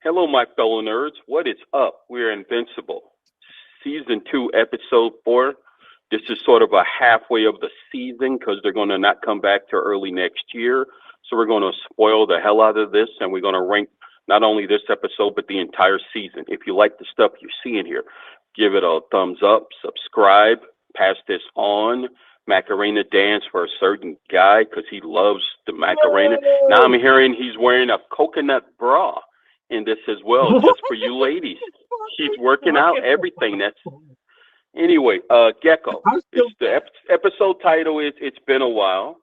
Hello, my fellow nerds. What is up? We're Invincible. Season 2, Episode 4. This is sort of a halfway of the season because they're going to not come back to early next year. So we're going to spoil the hell out of this, and we're going to rank not only this episode, but the entire season. If you like the stuff you're seeing here, give it a thumbs up, subscribe, pass this on. Macarena dance for a certain guy because he loves the Macarena. Now I'm hearing he's wearing a coconut bra in this as well, just for you ladies. He's working out everything. That's anyway. Gecko. It's the episode title is "It's Been a While."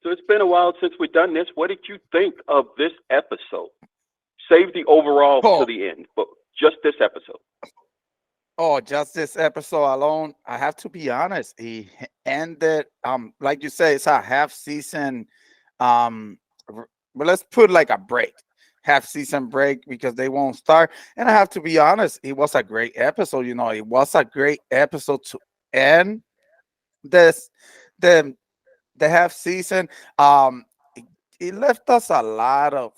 So it's been a while since we've done this. What did you think of this episode? Save the overall to the end, but just this episode. Oh, just this episode alone, I have to be honest. He ended, like you say, it's a half season. But let's put like a break, half season break because they won't start. And I have to be honest, it was a great episode. You know, it was a great episode to end this the half season. It left us a lot of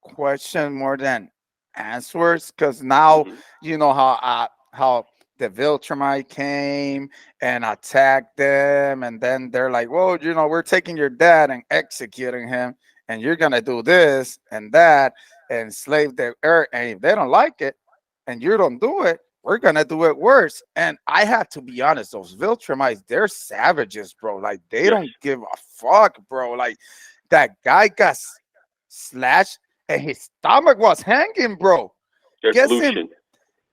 question more than answers because now you know how the Viltrumite came and attacked them, and then they're like, well, you know, we're taking your dad and executing him, and you're gonna do this and that and slave the earth, and if they don't like it and you don't do it, we're gonna do it worse. And I have to be honest, those Viltrumites, they're savages, bro. Like they don't give a fuck, bro. Like that guy got slashed and his stomach was hanging, bro.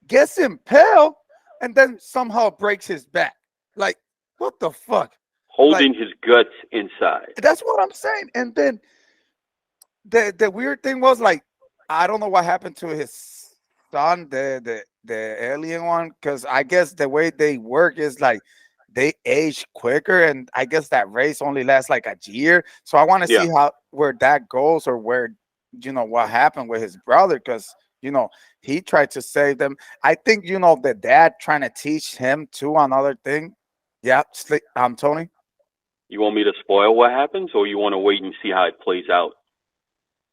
Gets impaled and then somehow breaks his back. Like, what the fuck? Holding his guts inside. That's what I'm saying. And then the weird thing was, like, I don't know what happened to his son, the alien one, because I guess the way they work is like they age quicker, and I guess that race only lasts like a year. So I want to see where that goes, or where, you know, what happened with his brother, because, you know, he tried to save them. I think, you know, the dad trying to teach him too another thing. Yeah, Tony. You want me to spoil what happens, or you want to wait and see how it plays out?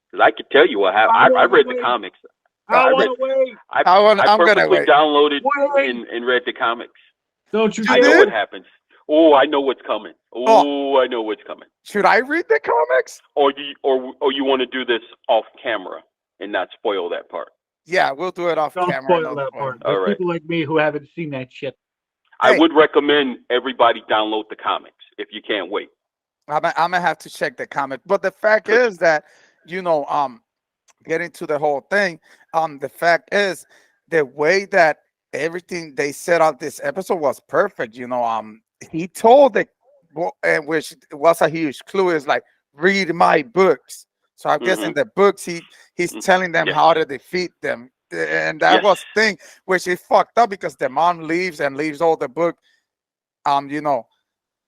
Because I could tell you what happened. I read the comics. I want to wait. I purposely downloaded and read the comics. Don't you? I know what happens. Oh, I know what's coming. Oh, I know what's coming. Should I read the comics? Or you want to do this off camera and not spoil that part? Yeah, we'll do it off camera. Don't spoil that part. All right. People like me who haven't seen that shit. I would recommend everybody download the comics if you can't wait. I'm gonna have to check the comic. But the fact is that, you know, getting to the whole thing, the fact is the way that everything they set out this episode was perfect. You know, he told it, which was a huge clue, is like, read my books. So I guess in the books he's telling them how to defeat them, and that was thing which is fucked up because the mom leaves all the book, you know,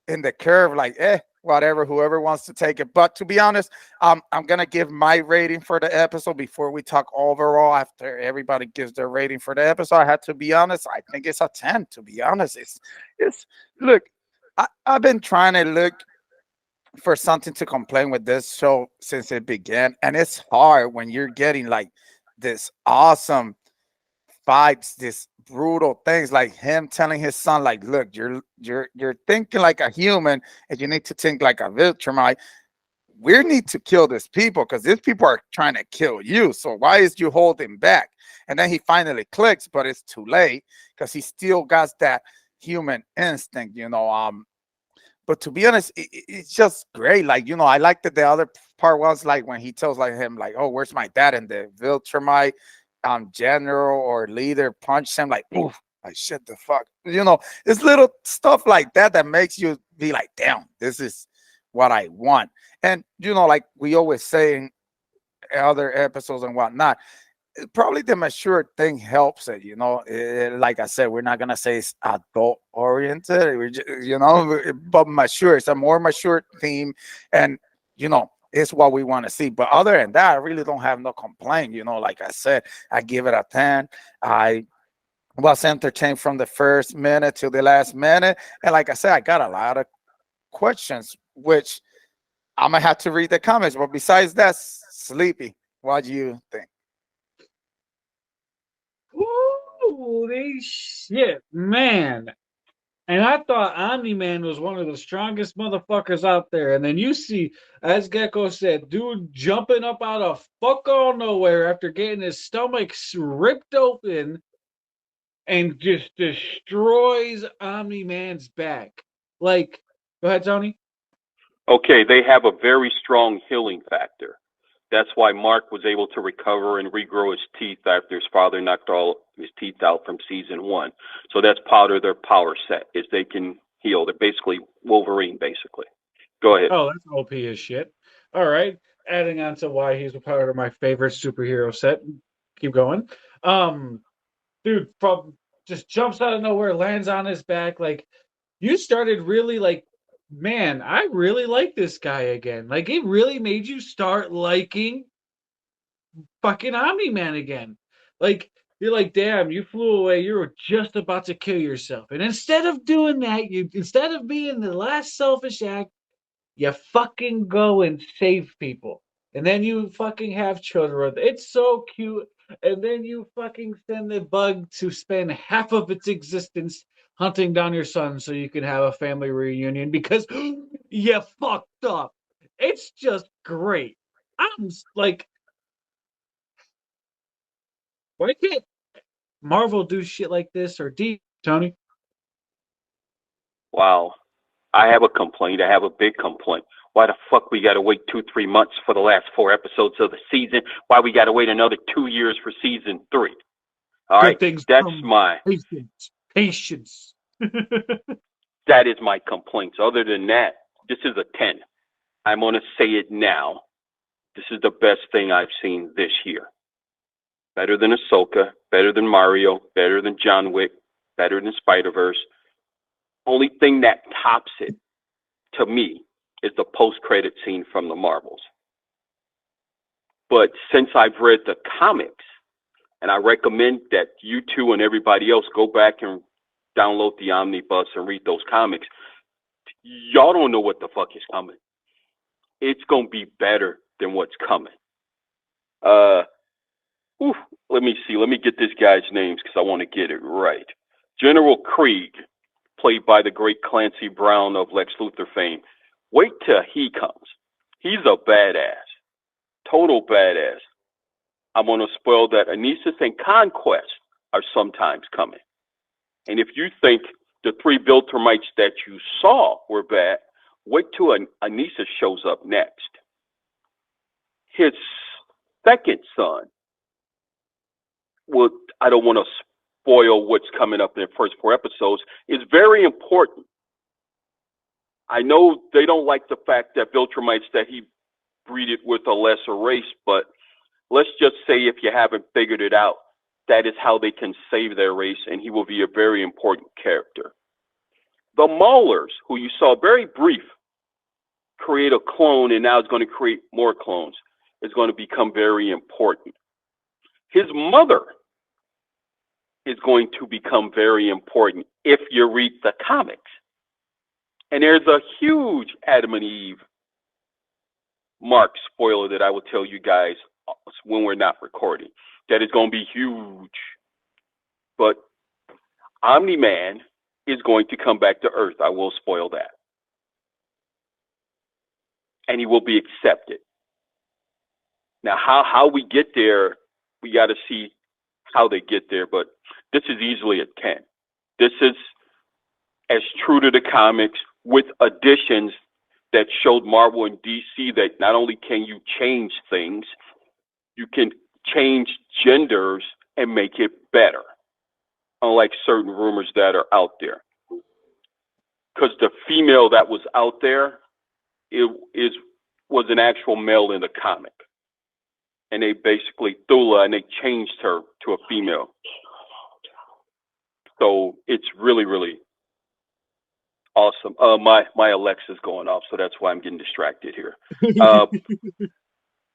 in the curve, like whatever, whoever wants to take it. But to be honest, I'm gonna give my rating for the episode before we talk overall. After everybody gives their rating for the episode, I had to be honest. I think it's a 10. To be honest, it's look. I've been trying to look for something to complain with this show since it began, and it's hard when you're getting like this awesome fights, this brutal things, like him telling his son, like, look, you're thinking like a human and you need to think like a Viltrumite. We need to kill these people because these people are trying to kill you, so why is you holding back? And then he finally clicks, but it's too late because he still got that human instinct, you know. But to be honest, it's just great. Like, you know, I liked that the other part was like when he tells like him, like, oh, where's my dad? And the Viltrumite general or leader punched him, like, oof, like, shit the fuck. You know, it's little stuff like that that makes you be like, damn, this is what I want. And, you know, like we always say in other episodes and whatnot, probably the mature thing helps it, you know. Like I said, we're not gonna say it's adult oriented, we're just, you know, but mature. It's a more mature theme, and, you know, it's what we want to see. But other than that, I really don't have no complaint. You know, like I said, I give it a 10. I was entertained from the first minute to the last minute, and like I said, I got a lot of questions, which I'm gonna have to read the comments. But besides that, sleepy. What do you think? Holy shit, man. And I thought Omni-Man was one of the strongest motherfuckers out there. And then you see, as Gecko said, dude jumping up out of fuck all nowhere after getting his stomach ripped open and just destroys Omni-Man's back. Like, go ahead, Tony. Okay, they have a very strong healing factor. That's why Mark was able to recover and regrow his teeth after his father knocked all his teeth out from season 1. So that's part of their power set, is they can heal. They're basically Wolverine, basically. Go ahead. Oh, that's OP as shit. All right. Adding on to why he's a part of my favorite superhero set. Keep going. Dude, from just jumps out of nowhere, lands on his back. Like, you started really like, man, I really like this guy again. Like, it really made you start liking fucking Omni-Man again. Like, you're like, damn, you flew away. You were just about to kill yourself. And instead of doing that, instead of being the last selfish act, you fucking go and save people. And then you fucking have children. It's so cute. And then you fucking send the bug to spend half of its existence hunting down your son so you can have a family reunion because you fucked up. It's just great. I'm like, why can't Marvel do shit like this or D, Tony? Wow. I have a complaint. I have a big complaint. Why the fuck we got to wait 2-3 months for the last 4 episodes of the season? Why we got to wait another 2 years for season 3? All right, that's my patience. That is my complaints. Other than that, this is a 10. I'm gonna say it now. This is the best thing I've seen this year. Better than Ahsoka, better than Mario, better than John Wick, better than Spider-Verse. Only thing that tops it, to me, is the post-credit scene from the Marvels. But since I've read the comics, and I recommend that you two and everybody else go back and download the Omnibus and read those comics, y'all don't know what the fuck is coming. It's going to be better than what's coming. Let me see. Let me get this guy's names because I want to get it right. General Krieg, played by the great Clancy Brown of Lex Luthor fame. Wait till he comes. He's a badass. Total badass. I'm going to spoil that Anissus and Conquest are sometimes coming. And if you think the 3 Viltrumites that you saw were bad, wait till Anissus shows up next. His second son, well, I don't want to spoil what's coming up in the first 4 episodes, is very important. I know they don't like the fact that Viltrumites, that he breeded with a lesser race, but let's just say if you haven't figured it out, that is how they can save their race, and he will be a very important character. The Maulers, who you saw very brief, create a clone, and now is going to create more clones, is going to become very important. His mother is going to become very important if you read the comics. And there's a huge Adam and Eve Mark spoiler that I will tell you guys when we're not recording. That is going to be huge. But Omni-Man is going to come back to Earth. I will spoil that. And he will be accepted. Now, how we get there, we got to see how they get there. But this is easily a 10. This is as true to the comics with additions that showed Marvel and DC that not only can you change things, you can change genders and make it better, unlike certain rumors that are out there. Because the female that was out there was an actual male in the comic. And they basically Thula, and they changed her to a female. So it's really, really awesome. My Alexa's going off, so that's why I'm getting distracted here.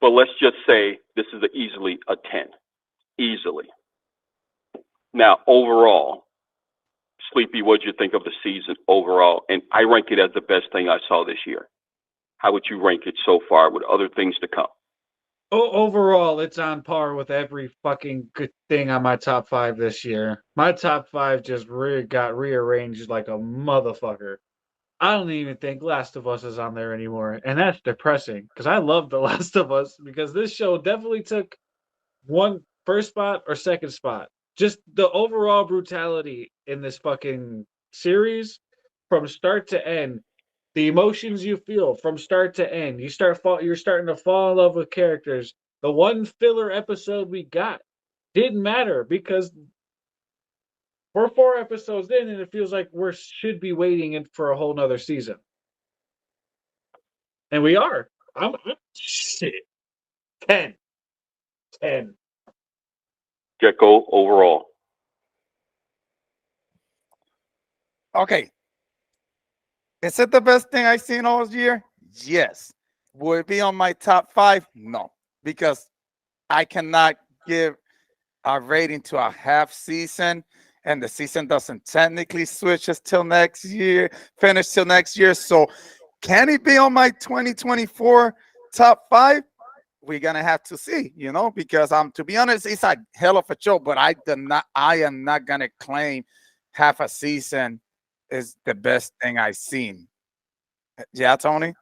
But let's just say this is easily a 10. Easily. Now, overall, Sleepy, what did you think of the season overall? And I rank it as the best thing I saw this year. How would you rank it so far with other things to come? Overall, it's on par with every fucking good thing on my top 5 this year. My top 5 just got rearranged like a motherfucker. I don't even think Last of Us is on there anymore, and that's depressing because I love The Last of Us because this show definitely took one first spot or second spot. Just the overall brutality in this fucking series from start to end, the emotions you feel from start to end. You're starting to fall in love with characters. The one filler episode we got didn't matter because we're 4 episodes in and it feels like we should be waiting for a whole nother season. And we are. I'm shit. 10. 10. Gecko overall. Okay. Is it the best thing I've seen all year? Yes. Will it be on my top 5? No, because I cannot give a rating to a half season, and the season doesn't technically switch us till next year, finish till next year. So, can it be on my 2024 top 5? We're gonna have to see, because to be honest, it's a hell of a show, but I am not gonna claim half a season is the best thing I've seen. Yeah, Tony?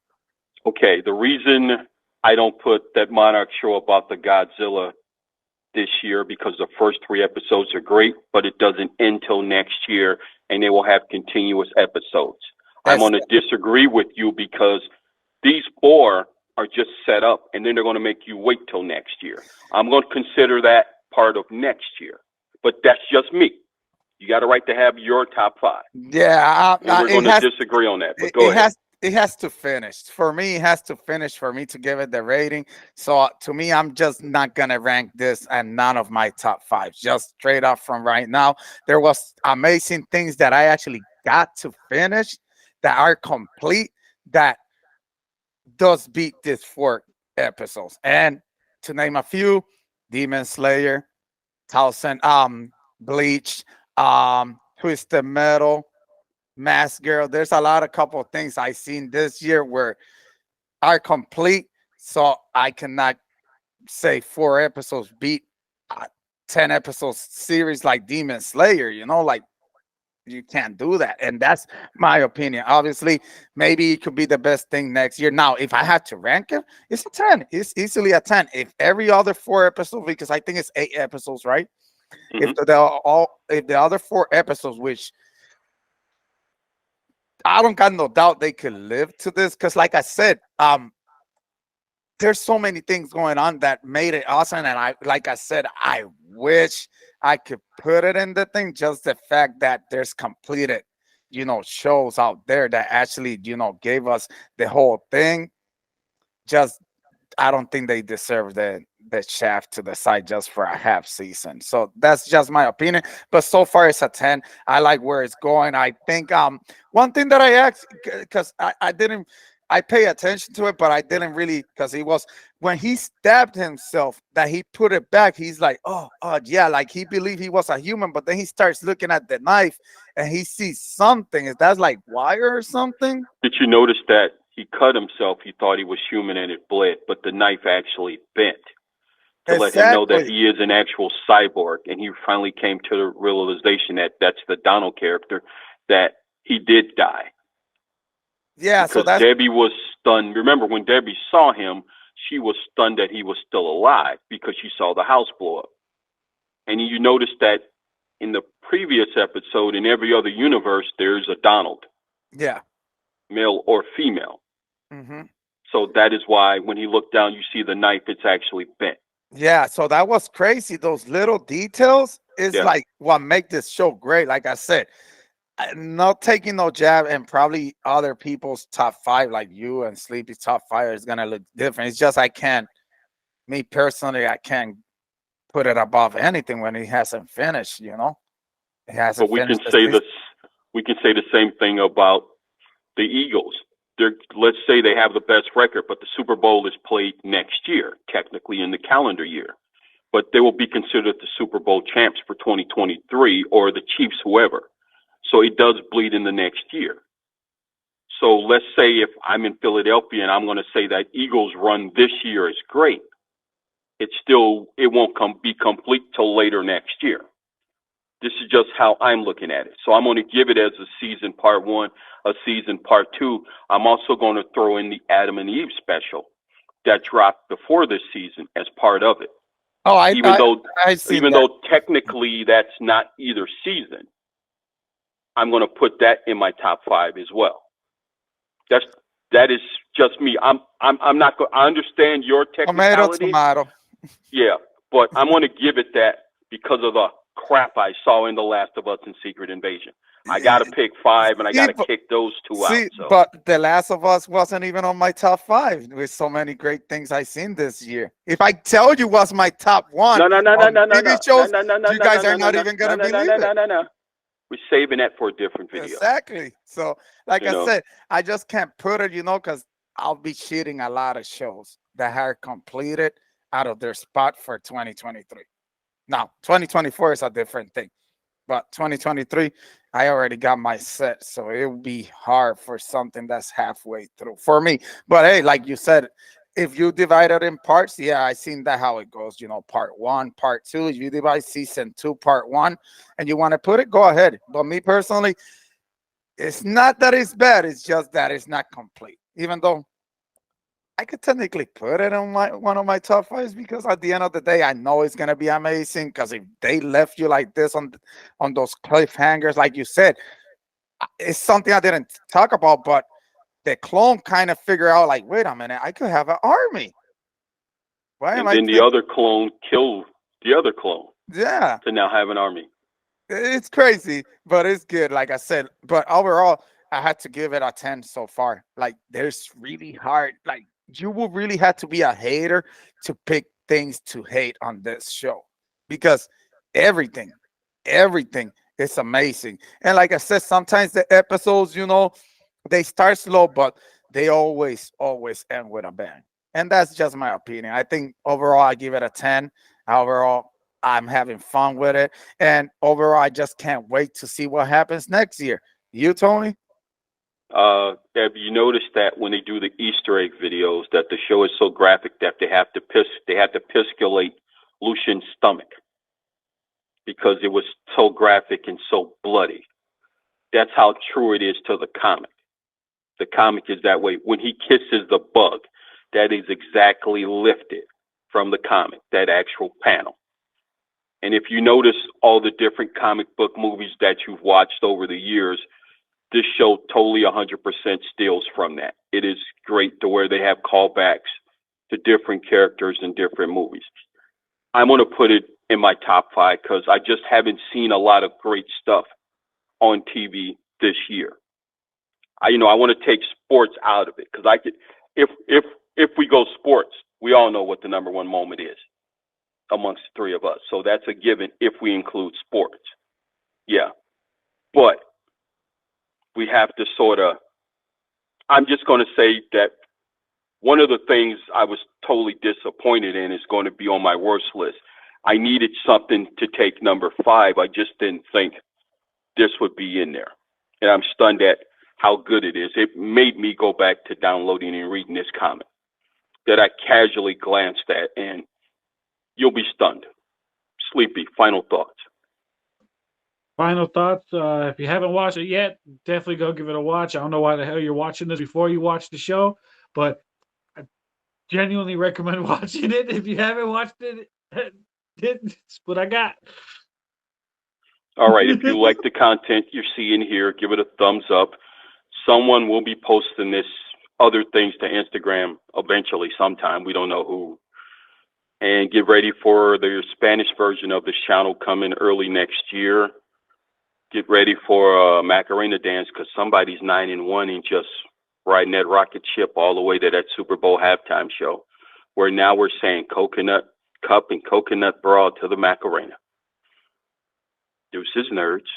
Okay, the reason I don't put that Monarch show about the Godzilla this year because the first 3 episodes are great, but it doesn't end till next year, and they will have continuous episodes. I'm going to disagree with you because these 4 are just set up, and then they're going to make you wait till next year. I'm going to consider that part of next year, but that's just me. You got a right to have your top 5. Yeah, and we're going to disagree on that. But go ahead. It has to finish. For me, it has to finish for me to give it the rating. So to me, I'm just not gonna rank this and none of my top 5. Just straight up from right now, there was amazing things that I actually got to finish that are complete that does beat this 4 episodes. And to name a few, Demon Slayer, Thousand, Bleach, Twisted Metal, Mask Girl. There's a lot of couple of things I've seen this year where are complete. So I cannot say 4 episodes beat a 10 episode series like Demon Slayer, like you can't do that. And that's my opinion. Obviously, maybe it could be the best thing next year. Now, if I had to rank it, it's a 10. It's easily a 10. If every other 4 episodes, because I think it's 8 episodes, right? Mm-hmm. If the other 4 episodes, which I don't got no doubt they could live to this, because like I said, there's so many things going on that made it awesome. And I wish I could put it in the thing. Just the fact that there's completed, shows out there that actually, gave us the whole thing. Just, I don't think they deserve the shaft to the side just for a half season. So that's just my opinion. But so far it's a 10. I like where it's going. I think one thing that I asked, because I pay attention to it, but I didn't really, because he was, when he stabbed himself, that he put it back, he's like, oh yeah, like he believed he was a human, but then he starts looking at the knife and he sees something. Is that like wire or something? Did you notice that he cut himself? He thought he was human and it bled, but the knife actually bent to let him know that he is an actual cyborg. And he finally came to the realization that that's the Donald character, that he did die. Yeah, because Debbie was stunned. Remember, when Debbie saw him, she was stunned that he was still alive because she saw the house blow up. And you notice that in the previous episode, in every other universe, there's a Donald. Yeah. Male or female. Mm-hmm. So that is why when he looked down, you see the knife, it's actually bent. Yeah, so that was crazy. Those little details is like what make this show great. Like I said, not taking no jab, and probably other people's top 5, like you and Sleepy's top 5, is gonna look different. It's just me personally, I can't put it above anything when he hasn't finished. He hasn't. But we can say this. We can say the same thing about the Eagles. Let's say they have the best record, but the Super Bowl is played next year, technically in the calendar year. But they will be considered the Super Bowl champs for 2023, or the Chiefs, whoever. So it does bleed in the next year. So let's say if I'm in Philadelphia and I'm going to say that Eagles run this year is great, it won't be complete till later next year. This is just how I'm looking at it. So I'm going to give it as a season part 1, a season part 2. I'm also going to throw in the Adam and Eve special that dropped before this season as part of it. Oh, even seen though technically that's not either season, I'm going to put that in my top 5 as well. That is just me. I'm not going. I understand your technicality. Tomato. Yeah, but I'm going to give it that because of the crap I saw in The Last of Us and Secret Invasion. I got to pick 5, and I got to kick those 2 out. So. But The Last of Us wasn't even on my top 5 with so many great things I've seen this year. If I tell you what's my top 1 TV shows, you guys are not even going to believe it. No. We're saving that for a different video. Exactly. So, like I said, I just can't put it, because I'll be cheating a lot of shows that are completed out of their spot for 2023. Now, 2024 is a different thing. But 2023, I already got my set. So it will be hard for something that's halfway through for me. But hey, like you said, if you divide it in parts, yeah, I seen that how it goes, part 1, part 2. If you divide season 2, part 1, and you want to put it, go ahead. But me personally, it's not that it's bad. It's just that it's not complete. Even though I could technically put it on one of my top 5s, because at the end of the day, I know it's gonna be amazing. Because if they left you like this on those cliffhangers, like you said, it's something I didn't talk about, but the clone kind of figure out, like, wait a minute, I could have an army. And then the other clone killed the other clone. Yeah. To now have an army. It's crazy, but it's good, like I said. But overall, I had to give it a 10 so far. Like, there's really hard. Like, you will really have to be a hater to pick things to hate on this show, because everything is amazing. And like I said, sometimes the episodes, they start slow, but they always end with a bang. And that's just my opinion. I think overall, I give it a 10. Overall, I'm having fun with it. And overall, I just can't wait to see what happens next year. You, Tony? Have you noticed that when they do the Easter egg videos, that the show is so graphic that they have to pisculate Lucian's stomach because it was so graphic and so bloody. That's how true it is to the comic. The comic is that way. When he kisses the bug, that is exactly lifted from the comic, that actual panel. And if you notice all the different comic book movies that you've watched over the years, this show totally 100% steals from that. It is great to where they have callbacks to different characters in different movies. I'm going to put it in my top 5 because I just haven't seen a lot of great stuff on TV this year. I want to take sports out of it because if we go sports, we all know what the number 1 moment is amongst the 3 of us. So that's a given if we include sports. Yeah. But we have to I'm just going to say that one of the things I was totally disappointed in is going to be on my worst list. I needed something to take number 5. I just didn't think this would be in there. And I'm stunned at how good it is. It made me go back to downloading and reading this comic that I casually glanced at, and you'll be stunned. Sleepy, final thoughts. Final thoughts. If you haven't watched it yet, definitely go give it a watch. I don't know why the hell you're watching this before you watch the show, but I genuinely recommend watching it. If you haven't watched it, that's what I got. All right. If you like the content you're seeing here, give it a thumbs up. Someone will be posting this other things to Instagram eventually sometime. We don't know who. And get ready for the Spanish version of this channel coming early next year. Get ready for a Macarena dance because somebody's 9-1 and just riding that rocket ship all the way to that Super Bowl halftime show, where now we're saying coconut cup and coconut bra to the Macarena. Deuces, nerds.